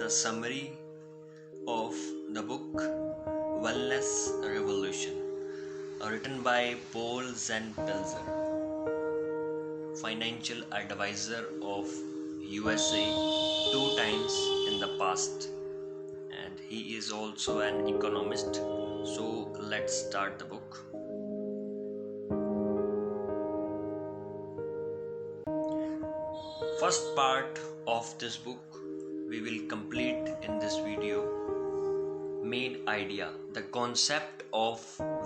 the summary of the book Wellness Revolution, written by Paul Zahn-Pelzer, financial advisor of USA 2 times in the past, and he is also an economist. So let's start the book. First part of this book we will complete in this video. Main idea, the concept of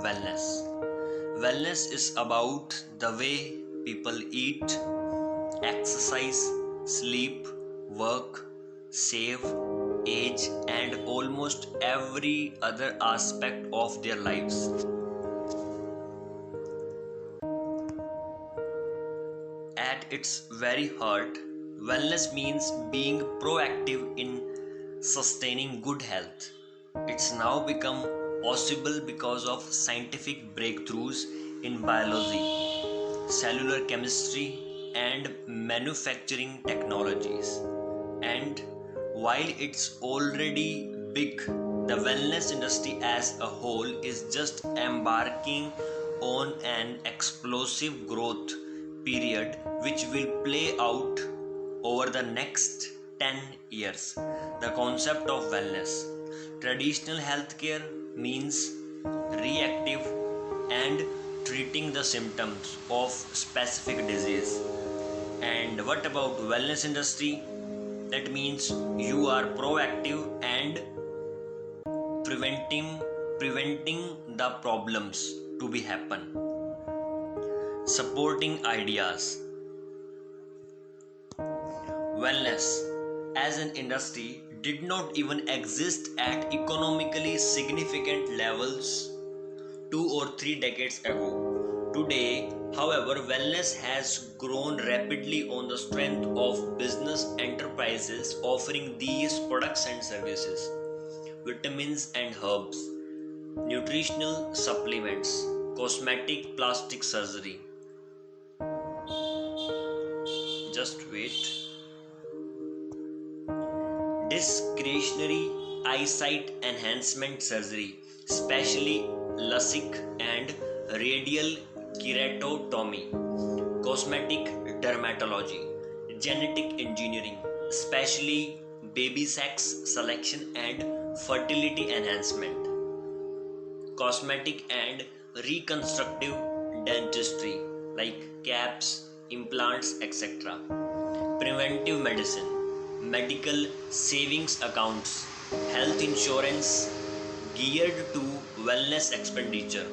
wellness. Wellness is about the way people eat, exercise, sleep, work, save, age, and almost every other aspect of their lives. At its very heart, wellness means being proactive in sustaining good health. It's now become possible because of scientific breakthroughs in biology, cellular chemistry, and manufacturing technologies. And while it's already big, the wellness industry as a whole is just embarking on an explosive growth period which will play out over the next 10 years. The concept of wellness. Traditional healthcare means reactive and treating the symptoms of specific disease. And what about wellness industry? That means you are proactive and preventing the problems to be happen. Supporting ideas. Wellness as an industry did not even exist at economically significant levels 2 or 3 decades ago. Today, however, wellness has grown rapidly on the strength of business enterprises offering these products and services. Vitamins and herbs, nutritional supplements, cosmetic, plastic surgery. Just wait. Discretionary eyesight enhancement surgery, especially LASIK and radial keratotomy, cosmetic dermatology, genetic engineering, especially baby sex selection and fertility enhancement, cosmetic and reconstructive dentistry like caps, implants, etc. Preventive medicine, medical savings accounts, health insurance geared to wellness expenditure,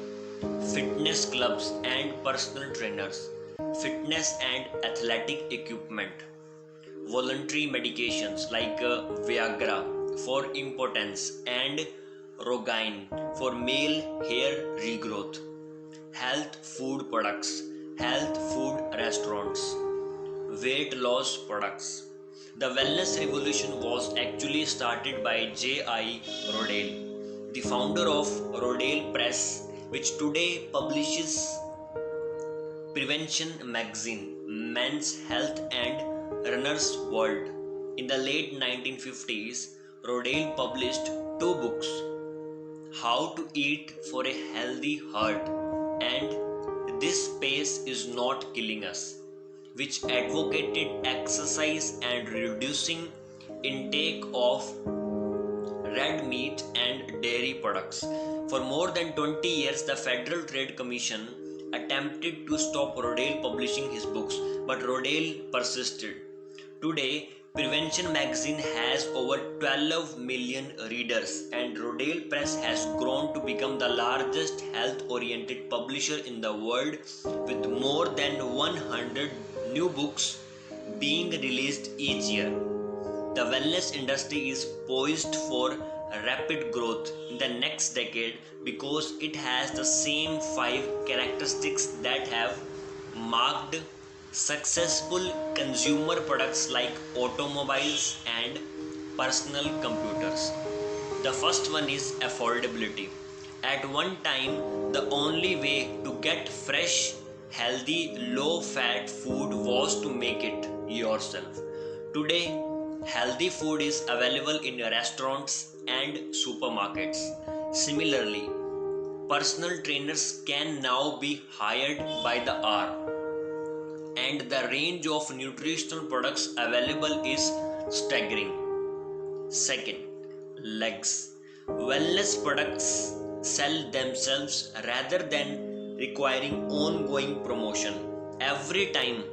fitness clubs and personal trainers, fitness and athletic equipment, voluntary medications like Viagra for impotence and Rogaine for male hair regrowth, health food products, health food restaurants, weight loss products. The wellness revolution was actually started by J.I. Rodale, the founder of Rodale Press, which today publishes Prevention Magazine, Men's Health and Runner's World. In the late 1950s, Rodale published 2 books, How to Eat for a Healthy Heart and This Space is Not Killing Us, which advocated exercise and reducing intake of red meat and dairy products. For more than 20 years, the Federal Trade Commission attempted to stop Rodale publishing his books, but Rodale persisted. Today, Prevention Magazine has over 12 million readers, and Rodale Press has grown to become the largest health-oriented publisher in the world, with more than 100 new books being released each year. The wellness industry is poised for rapid growth in the next decade because it has the same 5 characteristics that have marked successful consumer products like automobiles and personal computers. The first one is affordability. At one time, the only way to get fresh, healthy, low-fat food was to make it yourself. Today, Healthy food is available in restaurants and supermarkets. Similarly, personal trainers can now be hired by the hour, and the range of nutritional products available is staggering. Second, legs. Wellness products sell themselves rather than requiring ongoing promotion. Every time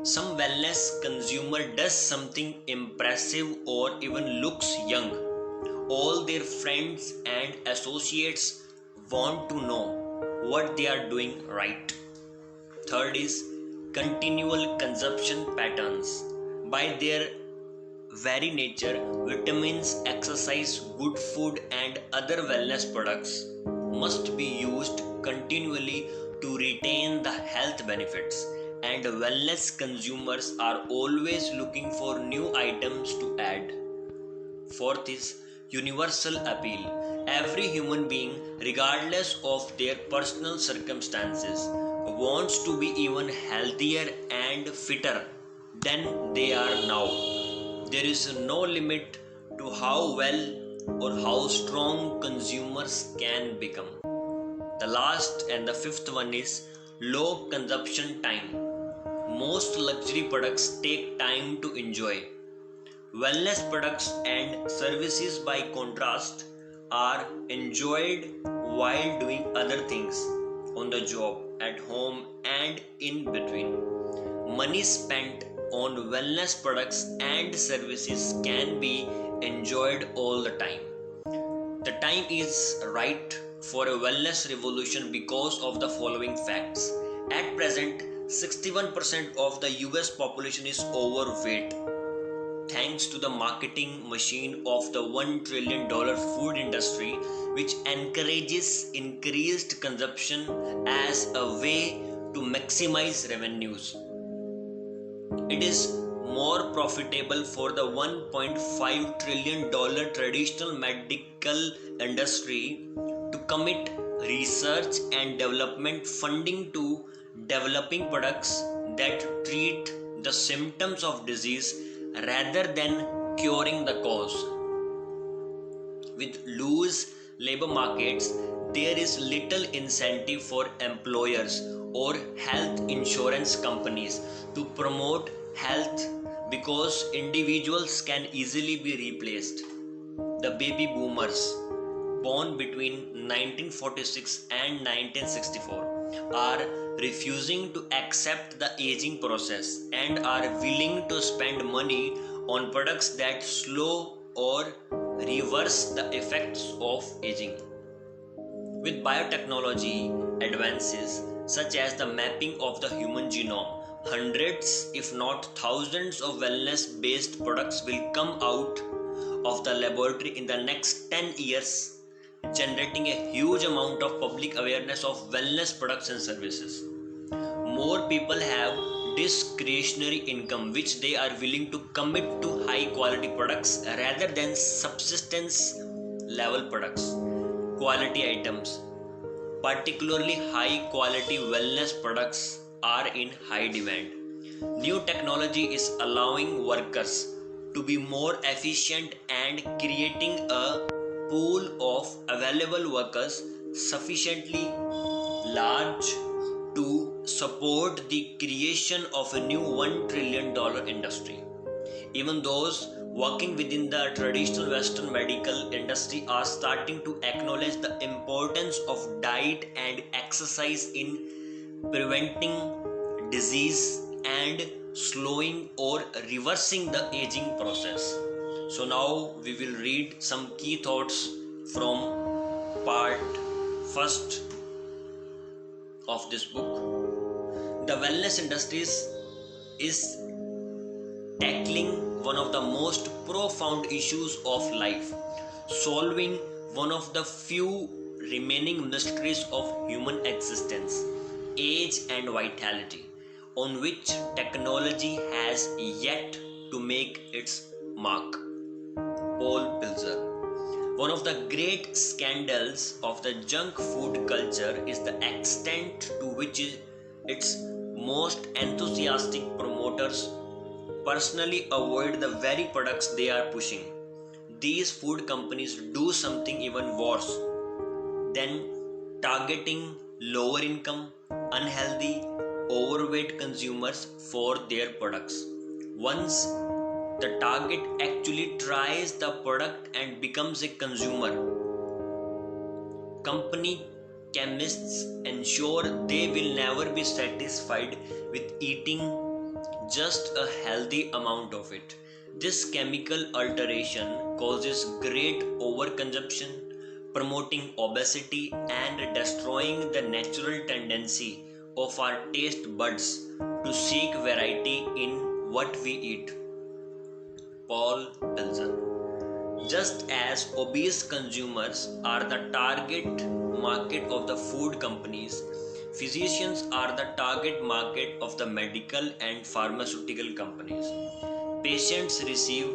some wellness consumer does something impressive or even looks young, all their friends and associates want to know what they are doing right. Third is continual consumption patterns. By their very nature, vitamins, exercise, good food, and other wellness products must be used continually to retain the health benefits, and wellness consumers are always looking for new items to add. Fourth is universal appeal. Every human being, regardless of their personal circumstances, wants to be even healthier and fitter than they are now. There is no limit to how well or how strong consumers can become. The last and the fifth one is low consumption time. Most luxury products take time to enjoy. Wellness products and services, by contrast, are enjoyed while doing other things on the job, at home, and in between. Money spent on wellness products and services can be enjoyed all the time. The time is right for a wellness revolution because of the following facts. At present, 61% of the US population is overweight. Thanks to the marketing machine of the $1 trillion food industry, which encourages increased consumption as a way to maximize revenues. It is more profitable for the $1.5 trillion traditional medical industry to commit research and development funding to developing products that treat the symptoms of disease rather than curing the cause. With loose labor markets, there is little incentive for employers or health insurance companies to promote health because individuals can easily be replaced. The baby boomers, born between 1946 and 1964, are refusing to accept the aging process and are willing to spend money on products that slow or reverse the effects of aging. With biotechnology advances such as the mapping of the human genome, hundreds, if not thousands, of wellness based products will come out of the laboratory in the next 10 years, generating a huge amount of public awareness of wellness products and services. More people have discretionary income which they are willing to commit to high quality products rather than subsistence level products. Quality items, particularly high quality wellness products, are in high demand. New technology is allowing workers to be more efficient and creating a pool of available workers sufficiently large to support the creation of a new $1 trillion industry. Even those working within the traditional Western medical industry are starting to acknowledge the importance of diet and exercise in preventing disease and slowing or reversing the aging process. So now we will read some key thoughts from part first of this book. The wellness industries is tackling one of the most profound issues of life, solving one of the few remaining mysteries of human existence, age and vitality, on which technology has yet to make its mark. Paul Pilzer. One of the great scandals of the junk food culture is the extent to which its most enthusiastic promoters personally avoid the very products they are pushing. These food companies do something even worse than targeting lower income, unhealthy, overweight consumers for their products. Once the target actually tries the product and becomes a consumer, company chemists ensure they will never be satisfied with eating just a healthy amount of it. This chemical alteration causes great overconsumption, promoting obesity and destroying the natural tendency of our taste buds to seek variety in what we eat. Paul Pilzer. Just as obese consumers are the target market of the food companies, physicians are the target market of the medical and pharmaceutical companies. Patients receive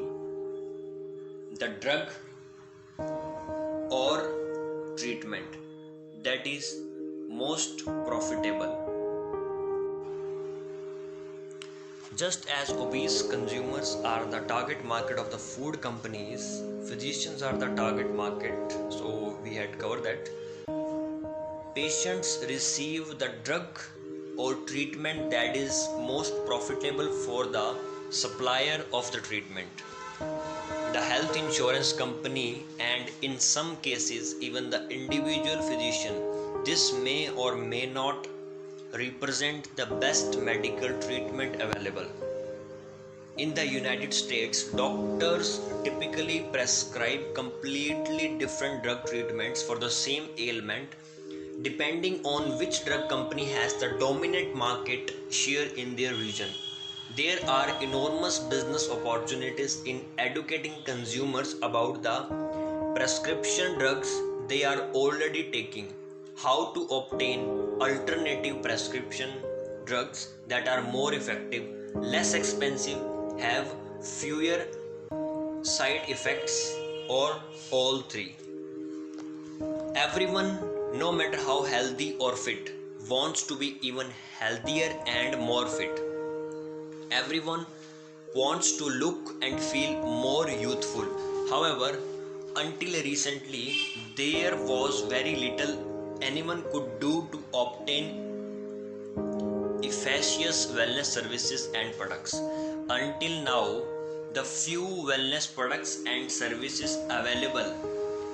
the drug or treatment that is most profitable. Just as obese consumers are the target market of the food companies, physicians are the target market. So we had covered that. Patients receive the drug or treatment that is most profitable for the supplier of the treatment. The health insurance company, and in some cases even the individual physician, this may or may not represent the best medical treatment available. In the United States, doctors typically prescribe completely different drug treatments for the same ailment depending on which drug company has the dominant market share in their region. There are enormous business opportunities in educating consumers about the prescription drugs they are already taking, how to obtain alternative prescription drugs that are more effective, less expensive, have fewer side effects, or all three. Everyone, no matter how healthy or fit, wants to be even healthier and more fit. Everyone wants to look and feel more youthful. However, until recently, there was very little anyone could do to obtain efficacious wellness services and products. Until now, the few wellness products and services available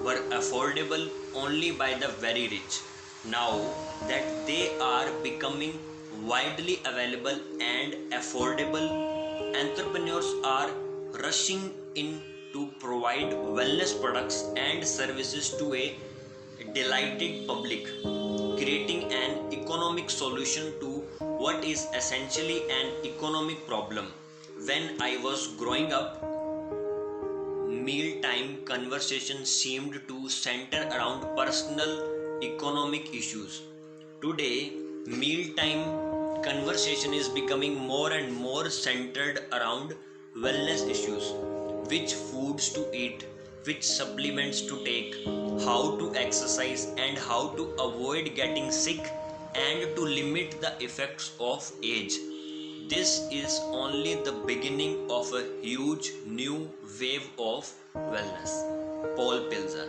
were affordable only by the very rich. Now that they are becoming widely available and affordable, entrepreneurs are rushing in to provide wellness products and services to a delighted public, creating an economic solution to what is essentially an economic problem. When I was growing up, mealtime conversation seemed to center around personal economic issues. Today, mealtime conversation is becoming more and more centered around wellness issues. Which foods to eat, which supplements to take, how to exercise, and how to avoid getting sick and to limit the effects of age. This is only the beginning of a huge new wave of wellness. Paul Pilzer.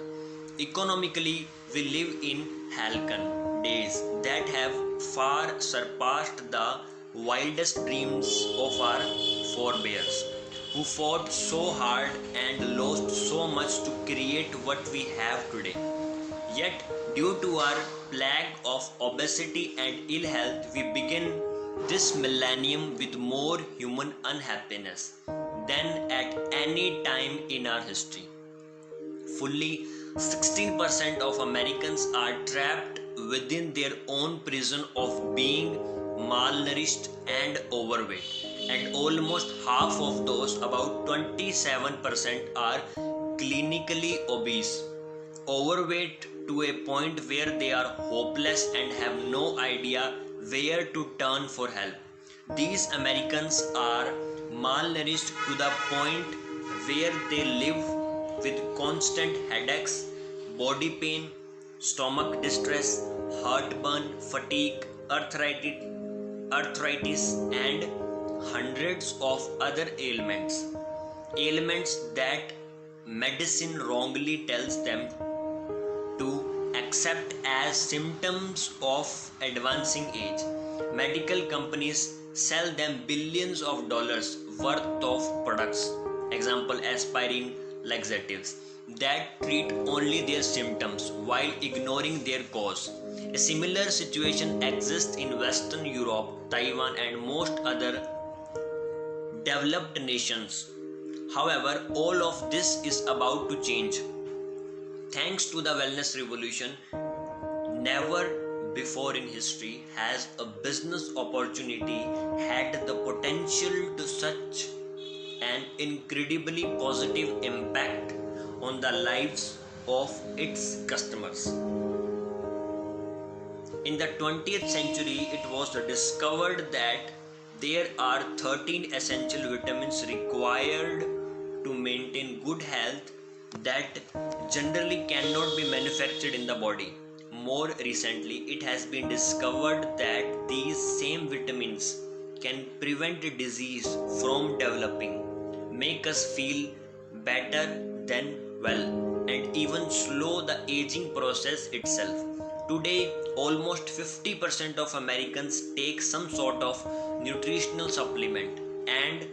Economically, we live in halcyon days that have far surpassed the wildest dreams of our forebears, who fought so hard and lost so much to create what we have today. Yet, due to our plague of obesity and ill health, we begin this millennium with more human unhappiness than at any time in our history. Fully 16% of Americans are trapped within their own prison of being malnourished and overweight, and almost half of those, about 27%, are clinically obese, overweight to a point where they are hopeless and have no idea where to turn for help. These Americans are malnourished to the point where they live with constant headaches, body pain, stomach distress, heartburn, fatigue, arthritis, and hundreds of other ailments that medicine wrongly tells them to accept as symptoms of advancing age. Medical companies sell them billions of dollars worth of products, example aspirin, laxatives, that treat only their symptoms while ignoring their cause. A similar situation exists in Western Europe, Taiwan, and most other developed nations. However, all of this is about to change. Thanks to the wellness revolution, never before in history has a business opportunity had the potential to such an incredibly positive impact on the lives of its customers. In the 20th century, it was discovered that there are 13 essential vitamins required to maintain good health that generally cannot be manufactured in the body. More recently, it has been discovered that these same vitamins can prevent disease from developing, make us feel better than well, and even slow the aging process itself. Today, almost 50% of Americans take some sort of nutritional supplement, and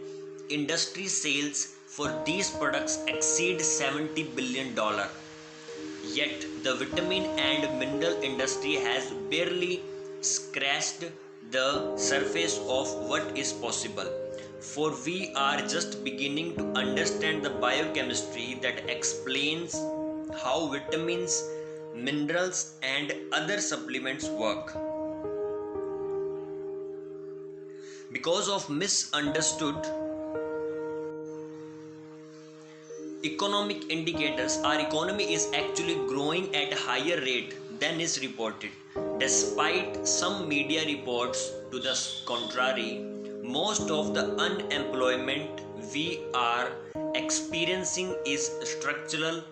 industry sales for these products exceed $70 billion. Yet, the vitamin and mineral industry has barely scratched the surface of what is possible. For we are just beginning to understand the biochemistry that explains how vitamins, minerals, and other supplements work. Because of misunderstood economic indicators, our economy is actually growing at a higher rate than is reported. Despite some media reports to the contrary, most of the unemployment we are experiencing is structural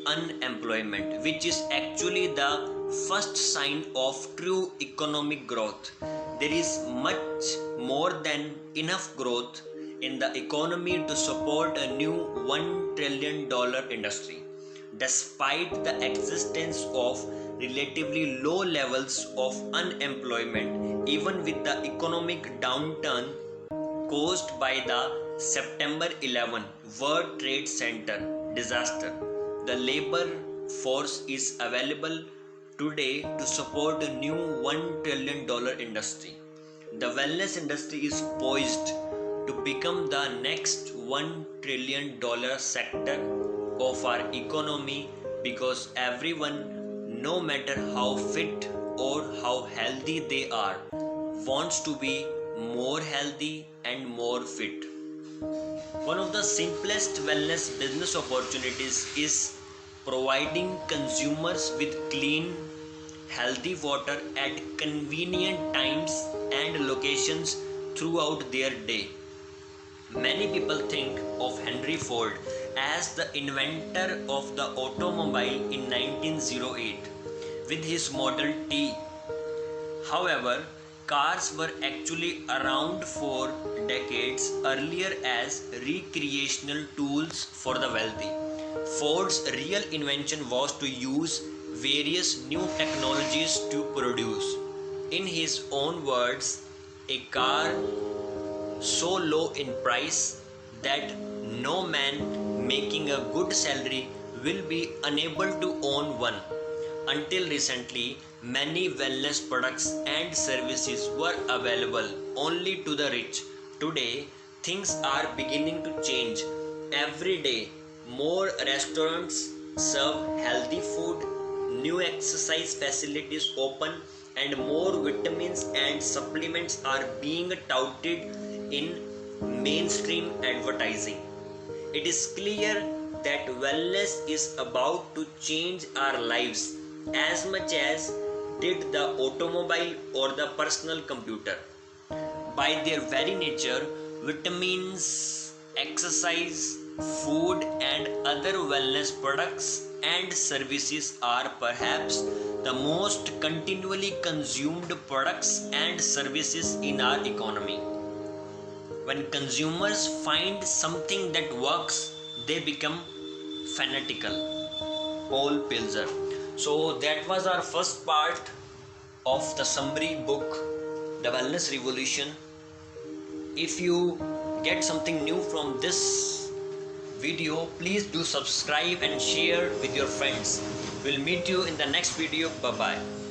unemployment, which is actually the first sign of true economic growth. There is much more than enough growth in the economy to support a new $1 trillion industry. Despite the existence of relatively low levels of unemployment, even with the economic downturn caused by the September 11 World Trade Center disaster, the labor force is available today to support a new $1 trillion industry. The wellness industry is poised to become the next $1 trillion sector of our economy because everyone, no matter how fit or how healthy they are, wants to be more healthy and more fit. One of the simplest wellness business opportunities is providing consumers with clean, healthy water at convenient times and locations throughout their day. Many people think of Henry Ford as the inventor of the automobile in 1908 with his Model T. However, cars were actually around for decades earlier as recreational tools for the wealthy. Ford's real invention was to use various new technologies to produce, in his own words, a car so low in price that no man making a good salary will be unable to own one. Until recently, many wellness products and services were available only to the rich. Today, things are beginning to change. Every day, more restaurants serve healthy food, new exercise facilities open, and more vitamins and supplements are being touted in mainstream advertising. It is clear that wellness is about to change our lives as much as did the automobile or the personal computer. By their very nature, vitamins, exercise, food, and other wellness products and services are perhaps the most continually consumed products and services in our economy. When consumers find something that works, they become fanatical. Paul Pilzer. So that was our first part of the summary book, The Wellness Revolution. If you get something new from this video, please do subscribe and share with your friends. We'll meet you in the next video. Bye bye.